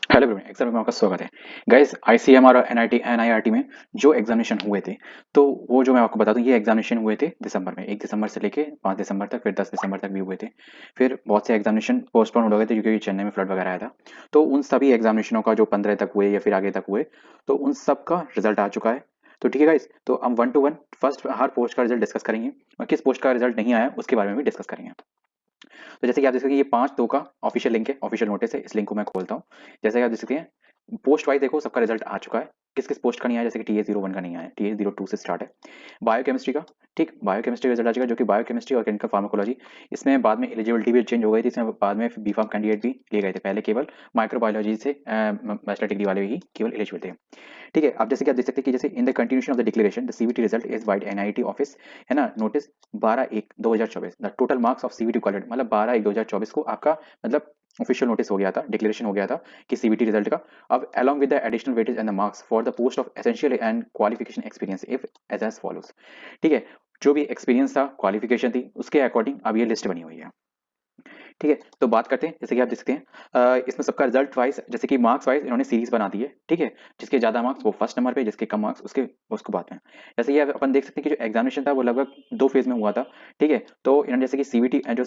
Hello everyone, exam में आपका स्वागत है। गाइस, आईसीएमआर और एनआईटी एनआईआरटी में जो एग्जामिनेशन हुए थे, तो वो जो मैं आपको बता दूं, ये एग्जामिनेशन हुए थे दिसंबर में। 1 दिसंबर से लेके 5 दिसंबर तक, फिर 10 दिसंबर तक भी हुए थे। फिर बहुत से एग्जामिनेशन पोस्टपोन हो गए थे क्योंकि चेन्नई में फ्लड वगैरह आया था। तो उन सभी एग्जामिनेशनों का जो 15 तक हुए या फिर आगे तक हुए, तो उन सब का रिजल्ट आ चुका है। तो ठीक है गाइस, तो हम 1 to 1 फर्स्ट हर पोस्ट का रिजल्ट डिस्कस करेंगे, और किस पोस्ट का रिजल्ट नहीं आया उसके बारे में भी डिस्कस करेंगे। तो जैसे कि आप देख सकते हैं, ये 5/2 का ऑफिशियल लिंक है, ऑफिशियल नोटिस है। इस लिंक को मैं खोलता हूँ। जैसे कि आप देख सकते हैं, पोस्ट वाइज देखो सबका रिजल्ट आ चुका है। किस किस पोस्ट का नहीं आया, जैसे कि TA-01 का नहीं आया, TA-02 से स्टार्ट है। बायोकेमिस्ट्री का, ठीक, बायोकेमिस्ट्री का रिजल्ट आ चुका है, जो कि बायोकेमिस्ट्री और क्लिनिकल फार्माकोलॉजी, इसमें बाद में एलिजिबिलिटी भी चेंज हो गई थी। इसमें बाद में बीफार्म कैंडिडेट भी लिए गए थे। पहले केवल माइक्रोबायोलॉजी से बैचलर डिग्री वाले ही केवल एलिजिबल थे। ठीक है, अब जैसे कि आप देख सकते हैं कि जैसे in the continuation of the declaration the CVT result is wide NIT office, है ना, notice 12/1/2024 the total marks of CVT quality, मतलब 12/1/2024 को आपका मतलब ऑफिशियल नोटिस हो गया था, डिक्लेरेशन हो गया था कि सीवीटी रिजल्ट का। अब along with the additional weightage and the marks for the post of essential and qualification experience if as follows. ठीक है, जो भी एक्सपीरियंस था, क्वालिफिकेशन थी, उसके अकॉर्डिंग अब ये लिस्ट बनी हुई है। ठीक है, तो बात करते हैं, जैसे कि आप देख सकते हैं इसमें सबका रिजल्ट वाइज, जैसे कि मार्क्स वाइज इन्होंने सीरीज बना दी है। ठीक है, जिसके ज्यादा मार्क्स वो फर्स्ट नंबर पे, जिसके कम मार्क्स उसके उसको बाद में। जैसे कि अपन देख सकते हैं कि जो एग्जामिनेशन था वो लगभग 2 फेज में हुआ था। ठीक है, तो इन्होंने जैसे कि सीबीटी जो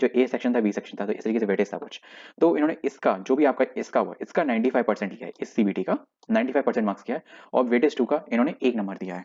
ए सेक्शन था, बी सेक्शन था, तो इस तरीके से वेटेज था कुछ। तो इन्होंने इसका जो भी आपका इसका हुआ, इसका 95% लिया है, इस सीबीटी का 95% मार्क्स किया है, और वेटेज 2 का इन्होंने 1 नंबर दिया है।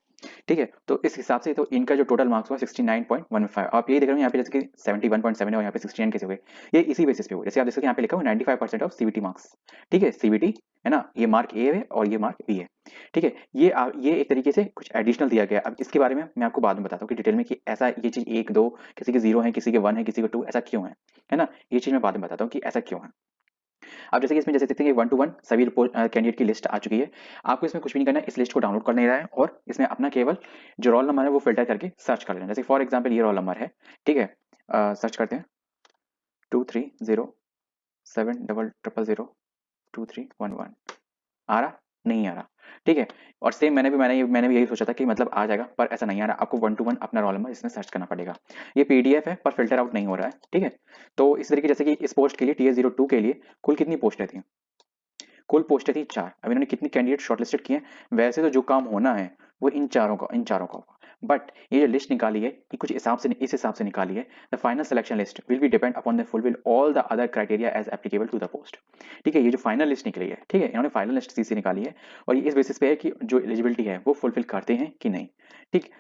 ठीक है, तो इस हिसाब से तो इनका जो टोटल मार्क्स हुआ 69.15। आप ये देख रहे हो यहाँ पे, जैसे कि 71.7 है और यहाँ पे 69 कैसे हो गए, ये इसी बेसिस पे हुआ। जैसे आप देख सकते हैं यहाँ पे लिखा हुआ 95% ऑफ सीबीटी मार्क्स। ठीक है, सीबीटी है ना, ये मार्क ए है और ये मार्क बी है। ठीक है, ये एक तरीके से कुछ एडिशनल दिया गया है। अब इसके बारे में मैं आपको बाद में बताता हूँ कि डिटेल में कि ऐसा ये चीज 1 2, किसी के 0 है, किसी के 1 है, किसी के 2, ऐसा क्यों है ना, ये चीज मैं बाद में बताता हूँ कि ऐसा क्यों है। अब जैसे कि इसमें जैसे देखते हैं कि 1 to 1 सभी कैंडिडेट की लिस्ट आ चुकी है। आपको इसमें कुछ भी नहीं करना है, इस लिस्ट को डाउनलोड कर लेना है और इसमें अपना केवल जो रोल नंबर है वो फिल्टर करके सर्च कर लेना है। जैसे फॉर एग्जाम्पल ये रोल नंबर है। ठीक है, सर्च करते हैं 2307000002311। आ रहा, नहीं आ रहा। ठीक है, और सेम मैंने भी यही सोचा था कि मतलब आ जाएगा, पर ऐसा नहीं आ रहा। आपको 1 to 1 अपना रोल नंबर इसमें सर्च करना पड़ेगा। ये पीडीएफ है पर फिल्टर आउट नहीं हो रहा है। ठीक है, तो इस तरीके जैसे कि इस पोस्ट के लिए TA-02 के लिए कुल कितनी पोस्टें थी, कुल पोस्टें थी 4। अब इन्होंने कितने कैंडिडेट शॉर्टलिस्टेड किए हैं, वैसे तो जो काम होना है वो इन चारों का होगा। बट ये जो लिस्ट निकाली है, ये कुछ हिसाब से इस हिसाब से निकाली है। The final selection list will be depend upon the fulfill all the other criteria as applicable to the post. ठीक है, ये जो फाइनल लिस्ट निकली है, ठीक है, इन्होंने फाइनल लिस्ट सीसी निकाली है, और ये इस बेसिस पे है कि जो एलिजिबिलिटी है वो फुलफिल करते हैं कि नहीं। ठीक,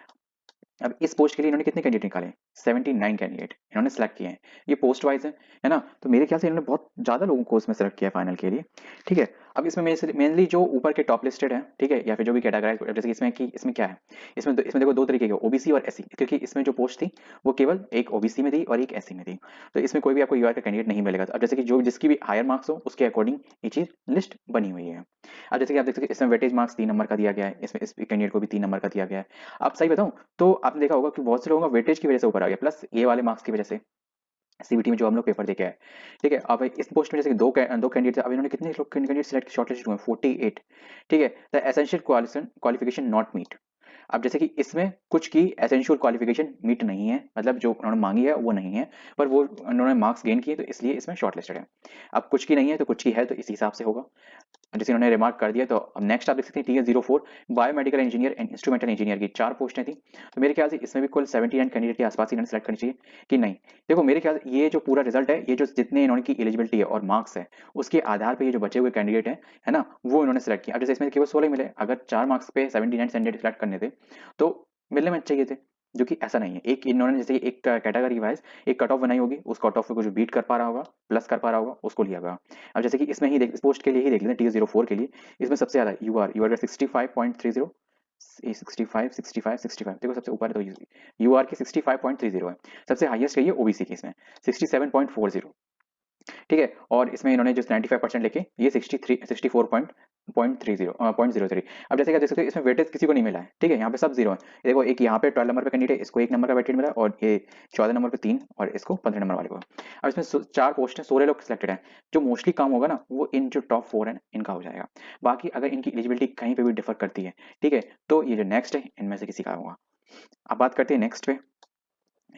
अब इस पोस्ट के लिए इन्होंने कितने कैंडिडेट निकाले, 79 कैंडिडेट इन्होंने सेलेक्ट किए हैं। ये पोस्ट वाइज है ना, तो मेरे ख्याल से इन्होंने बहुत ज्यादा लोगों को इसमें सेलेक्ट किया है फाइनल के लिए। ठीक है, अब इसमें मेनली जो ऊपर के टॉप लिस्टेड है, ठीक है, या फिर जो भी कैटेगराइज, जैसे कि इसमें क्या है, इसमें देखो 2 तरीके के, ओबीसी और एससी, क्योंकि इसमें जो पोस्ट थी वो केवल एक ओबीसी में थी और एक एससी में थी। तो इसमें कोई भी आपको यूआर का कैंडिडेट नहीं मिलेगा। अब जैसे कि जो जिसकी भी हायर मार्क्स हो उसके अकॉर्डिंग ये चीज लिस्ट बनी हुई है। अब जैसे कि आप देख सकते हैं, इसमें वेटेज मार्क्स 3 नंबर का दिया गया है, इसमें इस कैंडिडेट को भी 3 नंबर का दिया गया है। आप सही बताऊं, तो आपने देखा होगा कि बहुत से लोगों का वेटेज की वजह से ऊपर आ गया, प्लस ये वाले मार्क्स की वजह से सीबीटी में जो हम लोग पेपर देके आए। ठीक है, अब इस पोस्ट में जैसे कि दो कैंडिडेट थे, अब इन्होंने कितने लोग कैंडिडेट सिलेक्ट शॉर्टलिस्ट हुए, 48। ठीक है, the essential qualification not meet. अब जैसे कि इसमें कुछ की एसेंशियल क्वालिफिकेशन मीट नहीं है, मतलब जो उन्होंने मांगी है वो नहीं है, पर वो उन्होंने मार्क्स गेन किए तो इसलिए इसमें शॉर्टलिस्टेड है। अब कुछ की नहीं है तो कुछ की है, तो इस हिसाब से होगा जैसे उन्होंने रिमार्क कर दिया। तो अब नेक्स्ट आप देख सकते हैं TA-04 biomedical engineer and instrumental engineer की 4 पोस्टें थी। तो मेरे ख्याल से इसमें भी कुल 79 कैंडिडेट के आसपास ही इन्होंने सेलेक्ट करनी चाहिए कि नहीं। देखो मेरे ख्याल से ये जो पूरा रिजल्ट है, ये जो जितने इन्होंने की एलिजिबिलिटी है और मार्क्स है, उसके आधार पर ये जो बचे हुए कैंडिडेट हैं, है ना, वो इन्होंने सेलेक्ट किया। अब जैसे इसमें केवल 16 मिले, अगर 4 मार्क्स पे 79 कैंडिडेट सेलेक्ट करने थे तो मिलने में चाहिए थे, जो कि ऐसा नहीं है। एक इन्होंने जैसे कि एक कैटेगरी वाइज एक कट ऑफ बनाई होगी, उस कट ऑफ को जो बीट कर पा रहा होगा, प्लस कर पा रहा होगा, उसको लिया गया। अब जैसे कि इसमें ही देख, इस पोस्ट के लिए ही देख लेते हैं, TA-04 के लिए इसमें सबसे ज्यादा यूआर का 65.30, 65 देखो सबसे ऊपर है, तो यूआर की 65.30 है। सबसे हाईएस्ट है ये ओबीसी की, इसमें 67.40। ठीक है, और इसमें इन्होंने जो 95% लेके ये 64.03। अब जैसे कि आप देख सकते हो, इसमें वेटेज किसी को नहीं मिला है। ठीक है, यहाँ पे सब जीरो है। देखो एक यहाँ पे 12 नंबर पे कैंडिडेट है, इसको 1 नंबर का वेटेज मिला, और ये 14 नंबर पे 3, और इसको 15 नंबर वाले को। अब इसमें 4 पोस्ट है, 16 लोग सिलेक्टेड है। जो मोस्टली काम होगा ना वो इन जो टॉप 4 है इनका हो जाएगा। बाकी अगर इनकी एलिजिबिलिटी कहीं पे भी डिफर करती है, ठीक है, तो ये जो नेक्स्ट है इनमें से किसी का होगा। अब बात करते हैं नेक्स्ट पे।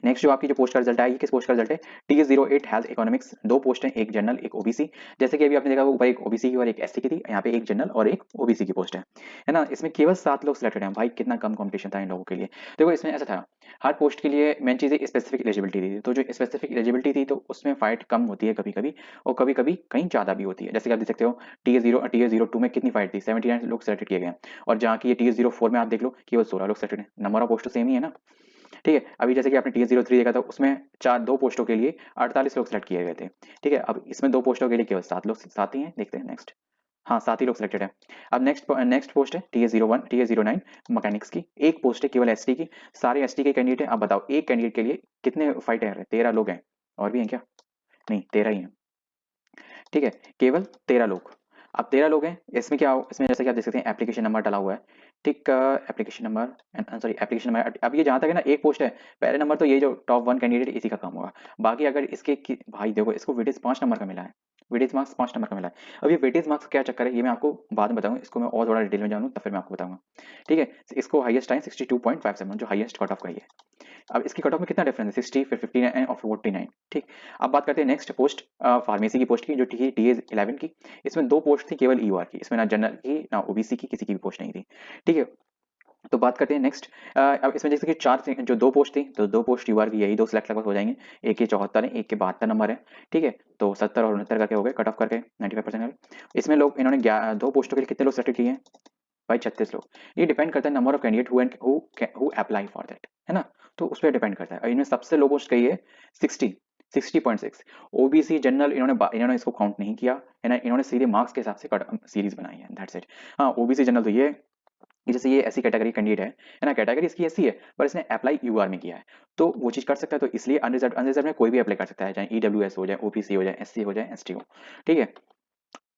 नेक्स्ट जो आपकी जो पोस्ट का रिजल्ट है, ये किस पोस्ट का रिजल्ट है, TS08 हैज इकोनॉमिक्स, दो पोस्ट है, एक जनरल एक ओबीसी। जैसे कि अभी आपने देखा ऊपर एक ओबीसी की और एक एससी की थी, यहाँ पे एक जनरल और एक ओबीसी की पोस्ट है ना। इसमें केवल 7 लोग सिलेक्टेड हैं भाई, कितना कम कंपटीशन था इन लोगों के लिए। देखो इसमें ऐसा था, हर पोस्ट के लिए मेन चीज़ स्पेसिफिक एलिजिबिलिटी थी, तो जो स्पेसिफिक एलिजिबिलिटी थी तो उसमें फाइट कम होती है कभी कभी, और कभी कभी कहीं ज़्यादा भी होती है। जैसे कि आप देख सकते हो TS02 में कितनी फाइट थी, 79 लोग सेलेक्ट किए गए हैं, और जहाँ की ये TS04 में आप देख लो केवल 16 लोग सेलेक्टेड हैं, नंबर ऑफ पोस्ट तो सेम ही है ना। ठीक है, अभी जैसे कि आपने TS03 देखा था, उसमें चार दो पोस्टों के लिए 48 लोग सेलेक्ट किए गए थे। ठीक है, अब इसमें दो पोस्टों के लिए केवल 7 लोग, 7 ही हैं। देखते हैं नेक्स्ट, हाँ 7 ही लोग सिलेक्टेड है। अब नेक्स्ट पोस्ट है TS01 TS09 मैकेनिक्स की, एक पोस्ट है केवल एसटी की, सारे एसटी के कैंडिडेट हैं। अब बताओ एक कैंडिडेट के लिए कितने फाइट है, 13 लोग हैं, और भी हैं क्या, नहीं 13 ही हैं। ठीक है, केवल 13 लोग। अब 13 लोग हैं, इसमें क्या हो, इसमें जैसे कि आप देख सकते हैं एप्लीकेशन नंबर डाला हुआ है। ठीक, application number, sorry application number. अब ये जहाँ तक है ना, एक पोस्ट है, पहले नंबर तो ये जो टॉप 1 कैंडिडेट इसी का काम होगा। बाकी अगर इसके भाई देखो, इसको वेटेज 5 नंबर का मिला है, वेटेज मार्क्स 5 नंबर का मिला है। अब ये वेटेज मार्क्स क्या चक्कर है, ये मैं आपको बाद में बताऊंगा, इसको मैं और थोड़ा डिटेल में जानूँ तब फिर मैं आपको बताऊंगा। ठीक है, इसको हाईएस्ट टाइम 62.57 जो हाईएस्ट कट ऑफ का ही है। अब इसकी कट ऑफ में कितना डिफरेंस है, 60 फिर 59 और 49। ठीक, अब बात करते हैं नेक्स्ट पोस्ट, फार्मेसी की पोस्ट की, जो थी TS11 की। इसमें दो पोस्ट थी केवल ईओआर की, इसमें ना जनरल की ना ओबीसी की, किसी की भी पोस्ट नहीं थी। ठीक है, तो बात करते हैं नेक्स्ट। अब इसमें जैसे कि जो दो पोस्ट थी, तो दो पोस्ट यूआर की, यही दो सिलेक्ट लगभग हो जाएंगे। एक के 74 है, एक के 72 नंबर है। ठीक है, तो 70 और 69 करके हो गए कट ऑफ करके 95% करके। इसमें लोग इन्होंने दो पोस्टों के लिए कितने लोग सेलेक्ट किए हैं भाई, 36 लोग। ये डिपेंड करता है number of candidate who apply for that, है ना। तो उस पर डिपेंड करता है, और इन्होंने सबसे लो पोस्ट कही है 60 ओबीसी जनरल, इन्होंने इसको काउंट नहीं किया है ना, इन्होंने सीधे मार्क्स के हिसाब से सीरीज बनाई है, दैट्स इट। हाँ ओबीसी जनरल तो ये है कि जैसे ये ऐसी कैटेगरी कैंडिडेट है ना, कैटेगरी इसकी ऐसी है, पर इसने अप्लाई यूआर में किया है, तो वो चीज कर सकता है। तो इसलिए अनरिजर्व अनरिजर्व में कोई भी अप्लाई कर सकता है, चाहे ईडब्ल्यूएस हो जाए, ओपीसी हो जाए, एससी हो जाए, एसटी हो। ठीक है,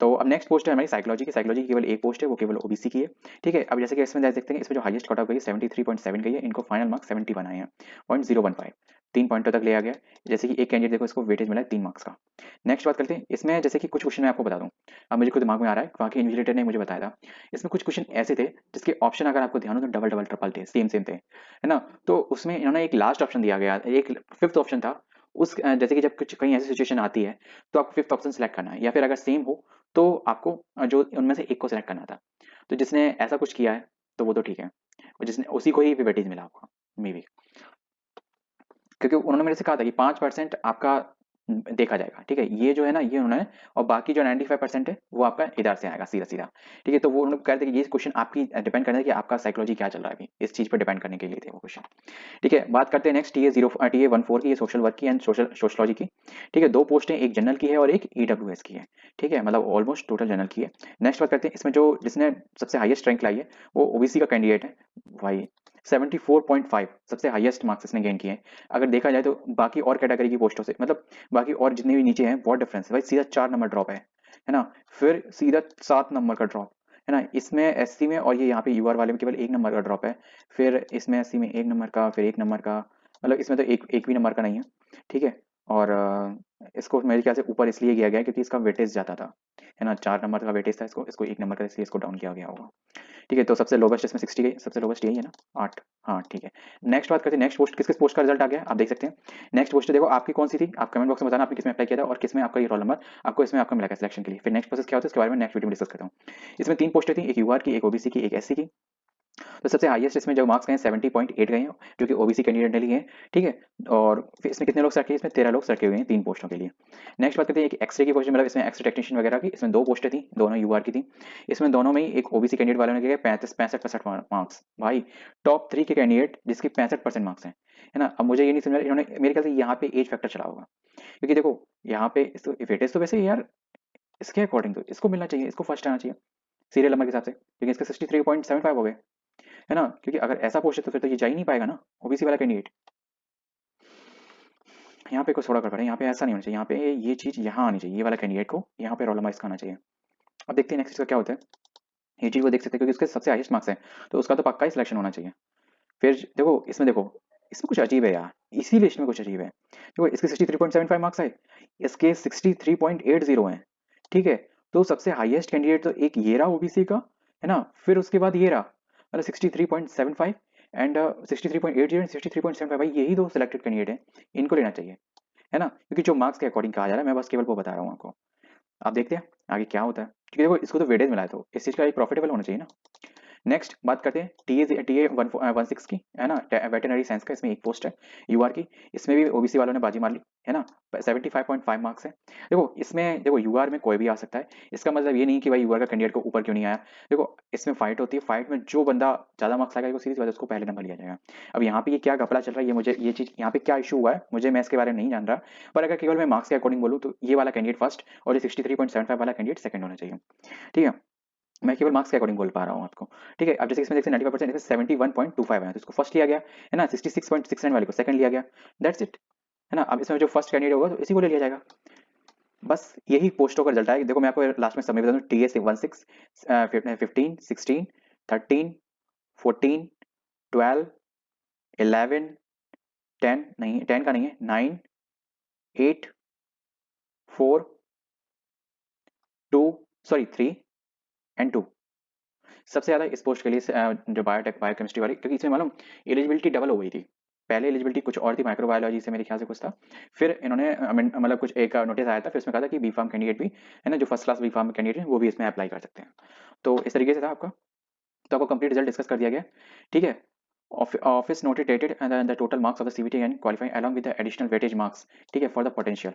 तो अब नेक्स्ट पोस्ट है हमारी साइकोलॉजी की। साइकोलॉजी की केवल एक पोस्ट है, वो केवल ओबीसी की है। ठीक है, अब जैसे कि इसमें देख सकते हैं, इसमें जो हाईएस्ट कट ऑफ गई 73.7 गई है, इनको फाइनल मार्क्स 70 बनाए हैं, 0.015, 3 पॉइंटों तक ले आ गया। जैसे कि एक कैंडिडेट देखो, इसको वेटेज मिला है 3 मार्क्स का। नेक्स्ट बात करते हैं, इसमें जैसे कि कुछ क्वेश्चन मैं आपको बता दूं, अब मुझे कुछ दिमाग में आ रहा है, वहाँ के इन्विजिलेटर ने मुझे बताया था। इसमें कुछ क्वेश्चन ऐसे थे जिसके ऑप्शन अगर आपको ध्यान हो तो डबल डबल ट्रिपल थे, सेम सेम थे, है ना। तो उसमें इन्होंने एक लास्ट ऑप्शन दिया गया, एक फिफ्थ ऑप्शन था। जैसे कि जब कुछ कहीं ऐसी सिचुएशन आती है, तो आपको फिफ्थ ऑप्शन सेलेक्ट करना है, या फिर अगर सेम हो तो आपको जो उनमें से एक को सिलेक्ट करना था। तो जिसने ऐसा कुछ किया है तो वो तो ठीक है, और जिसने उसी को ही वेटेज मिला होगा मे बी, क्योंकि उन्होंने मेरे से कहा था कि 5% आपका देखा जाएगा। ठीक है, ये जो है ना, ये उन्होंने, और बाकी जो 95% है वो आपका इधर से आएगा सीधा सीधा। ठीक है, तो वो उन्होंने कह रहे थे कि ये क्वेश्चन आपकी डिपेंड करता है कि आपका साइकोलॉजी क्या चल रहा है अभी, इस चीज पर डिपेंड करने के लिए थे वो क्वेश्चन। ठीक है, बात करते हैं नेक्स्ट TA14 की, ये सोशल वर्क की एंड सोशलॉजी की। ठीक है, दो पोस्टें, एक जनरल की है और एक ईडब्ल्यूएस की है। ठीक है, मतलब ऑलमोस्ट टोटल जनरल की है। नेक्स्ट बात करते हैं, इसमें जो जिसने सबसे हाईएस्ट रैंक लाई है वो ओबीसी का कैंडिडेट है भाई, 74.5 सबसे हाईएस्ट मार्क्स इसने गेन किए हैं। अगर देखा जाए तो बाकी और कैटेगरी की पोस्टों से, मतलब बाकी और जितने भी नीचे हैं, बहुत डिफरेंस है भाई, सीधा 4 नंबर ड्रॉप है ना, फिर सीधा 7 नंबर का ड्रॉप, है ना। इसमें एससी में और ये यहाँ पे यूआर वाले में केवल 1 नंबर का ड्रॉप है, फिर इसमें एससी में 1 नंबर का, फिर 1 नंबर का, मतलब इसमें तो एक भी नंबर का नहीं है। ठीक है, और इसको मेरे ख्याल से ऊपर इसलिए किया गया है क्योंकि इसका वेटेज ज़्यादा था, है ना, 4 नंबर का वेटेज था, इसको इसको 1 नंबर का, इसलिए इसको डाउन किया गया होगा। ठीक है, तो सबसे लोवेस्ट इसमें 60 गई, सबसे लोवेस्ट यही है ना, 8। हाँ ठीक है, नेक्स्ट बात करते हैं, नेक्स्ट पोस्ट, किस किस पोस्ट का रिजल्ट आ गया आप देख सकते हैं। नेक्स्ट पोस्ट देखो आपकी कौन सी थी, आप कमेंट बॉक्स में बताना आपने किसमें अप्लाई किया था और किसमें आपका ये रोल नंबर आपको इसमें आपका मिला है सिलेक्शन के लिए। फिर नेक्स्ट प्रोसेस क्या होता है इसके बारे में नेक्स्ट वीडियो में डिस्कस करता हूँ। इसमें 3 पोस्टें थी, एक यूआर की, एक ओबीसी की, एक एससी की। तो सबसे हाईएस्ट इसमें जो मार्क्स गए 70.8 गए हैं, जो कि ओबीसी कैंडिडेट ने लिए हैं। ठीक है, और फिर इसमें कितने लोग सेलेक्ट किए, इसमें 13 लोग सेलेक्ट हुए हैं 3 पोस्टों के लिए। नेक्स्ट बात करते हैं एक एक्सरे की पोस्ट, मतलब इसमें एक्सरे टेक्नीशियन वगैरह की, इसमें 2 पोस्टें थी, दोनों यूआर की थी। इसमें दोनों में ही एक ओबीसी कैंडिडेट वालों ने किए 65 मार्क्स भाई, टॉप 3 के कैंडिडेट जिसके 65% मार्क्स हैं, है ना। अब मुझे ये नहीं समझ इन्होंने, मेरे ख्याल से यहाँ पे एज फैक्टर चला होगा, क्योंकि देखो यहाँ पे वेटेज तो वैसे ही यार इसके अकॉर्डिंग तो इसको मिलना चाहिए, इसको फर्स्ट आना चाहिए सीरियल नंबर के हिसाब से, क्योंकि इसके 63.75 हो गए, है ना। क्योंकि अगर ऐसा पोस्ट है तो फिर तो ये जा ही नहीं पाएगा ना, ओबीसी वाला कैंडिडेट। यहाँ पे कुछ थोड़ा गड़बड़ है, यहाँ पे ऐसा नहीं होना चाहिए, यहाँ पे ये चीज यहाँ आनी चाहिए, ये वाला कैंडिडेट को यहाँ पे रोल नंबर इसका आना चाहिए। अब देखते हैं नेक्स्ट इसका क्या होता है, ये चीज वो देख सकते हैं क्योंकि उसके सबसे हाईएस्ट मार्क्स है, तो उसका तो पक्का ही सिलेक्शन होना चाहिए। फिर देखो इसमें, देखो इसमें कुछ अजीब है यार, इसी लिस्ट में कुछ अजीब है। देखो इसके 63.75 मार्क्स है, इसके 63.80 हैं। ठीक है, तो सबसे हाईएस्ट कैंडिडेट तो एक ये रहा ओबीसी का, है ना, फिर उसके बाद ये रहा, मतलब 63.75, एंड 63.80 एंड 63.75, भाई यही दो सिलेक्टेड कैंडिडेट हैं, इनको लेना चाहिए, है ना, क्योंकि जो मार्क्स के अकॉर्डिंग कहा जा रहा है, मैं बस केवल वो बता रहा हूँ आपको। आप देखते हैं आगे क्या होता है, क्योंकि देखो इसको तो वेटेज मिला है, तो इस चीज़ का एक प्रॉफिटेबल होना चाहिए ना। नेक्स्ट बात करते हैं टी ए 116 की, है ना, वेटरनरी साइंस का, इसमें एक पोस्ट है यूआर की, इसमें भी ओबीसी वालों ने बाजी मार ली, है ना, 75.5 मार्क्स है। देखो इसमें देखो यूआर में कोई भी आ सकता है, इसका मतलब ये नहीं कि भाई यूआर का कैंडिडेट को ऊपर क्यों नहीं आया। देखो इसमें फाइट होती है, फाइट में जो बंदा ज़्यादा मार्क्स लाएगा सीरीज वाले उसको पहले नंबर लिया जाएगा। अब यहाँ पे ये क्या घपला चल रहा है, ये मुझे ये चीज़ यहाँ पे क्या इशू हुआ है, मुझे मैं इसके बारे में नहीं जान रहा, पर अगर केवल मैं मार्क्स के अकॉर्डिंग बोलूँ तो ये वाला कैंडिडेट फर्स्ट और ये 63.75 वाला कैंडिडेट सेकंड होना चाहिए, ठीक है। मैं केवल मार्क्स के अकॉर्डिंग बोल पा रहा हूँ आपको, ठीक है। अब जैसे इसमें देखते हैं 95% इसमें 71.25 है, तो इसको फर्स्ट लिया गया, है ना, 66.69 वाले को सेकंड लिया गया, दैट्स इट, है ना। अब इसमें जो फर्स्ट कैंडिडेट होगा तो इसी को ले लिया जाएगा, बस यही पोस्टों का रिजल्ट है। देखो मैं आपको लास्ट में समय बता दूं, टी ए 16 15 16 13 14 12 11 10 नहीं 10 का नहीं है, 9 8 4 2 सॉरी 3 एंड 2, सबसे ज़्यादा इस पोस्ट के लिए जो बायोटेक बायोकेमिस्ट्री वाली, क्योंकि इसमें मालूम एलिजिबिलिटी डबल हो गई थी। पहले एलिजिबिलिटी कुछ और थी, माइक्रोबायोलॉजी से मेरे ख्याल से कुछ था, फिर इन्होंने मतलब कुछ एक नोटिस आया था, फिर उसमें कहा था कि बी फार्म कैंडिडेट भी, है ना, जो first class B pharm candidate है वो भी इसमें अप्लाई कर सकते हैं। तो इस तरीके से था आपका, तो आपको कंप्लीट रिजल्ट डिस्कस कर दिया गया, ठीक है। Office noted dated and the total marks of the CBT and qualifying along with the additional weightage marks, ठीक है, फॉर द पोटेंशियल।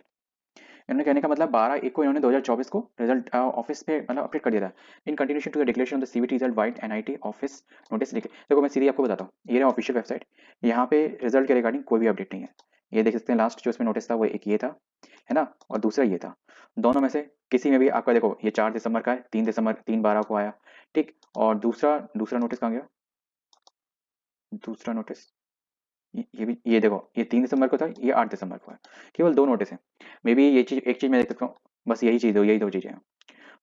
इन्होंने कहने का मतलब 12/1 को इन्होंने 2024 को रिजल्ट ऑफिस पे मतलब अपडेट कर दिया था। In continuation to the declaration of the CBT result vide NIT office notice लिखे, देखो मैं सीधे आपको बताता हूँ, ये रहा ऑफिशियल वेबसाइट, यहाँ पे रिजल्ट के रिगार्डिंग कोई भी अपडेट नहीं है। ये देख सकते हैं, लास्ट जो इसमें नोटिस था वो एक ये था, है ना, और दूसरा ये था, दोनों में से किसी में भी आपका देखो ये 4 दिसंबर का है, 3 दिसंबर 3/12 को आया, ठीक। और दूसरा दूसरा नोटिस कहाँ गया, दूसरा नोटिस, ये भी ये देखो ये 3 दिसंबर को था, ये 8 दिसंबर को है, केवल दो नोटिस है। मे बी ये चीज एक चीज मैं देख सकता हूँ, बस यही चीज दो, यही दो चीजें हैं।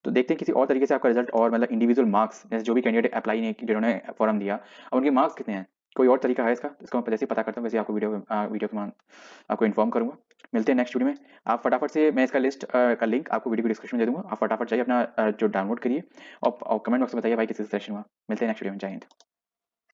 तो देखते हैं किसी और तरीके से आपका रिजल्ट, और मतलब इंडिविजुअल मार्क्स, जैसे जो भी कैंडिडेट अप्लाई नहीं जिन्होंने फॉर्म दिया और उनके मार्क्स कितने हैं, कोई और तरीका है इसका, इसको मैं जैसे ही पता करता हूँ वैसे आपको वीडियो के मान आपको इन्फॉर्म करूंगा। मिलते हैं नेक्स्ट वीडियो में। आप फटाफट से, मैं इसका लिस्ट का लिंक आपको वीडियो की डिस्क्रिप्शन में दे दूंगा, आप फटाफट चाहिए अपना जो डाउनलोड करिए, और कमेंट बॉक्स में बताइए भाई किसी सेशन हुआ। मिलते हैं नेक्स्ट वीडियो में, जय हिंद।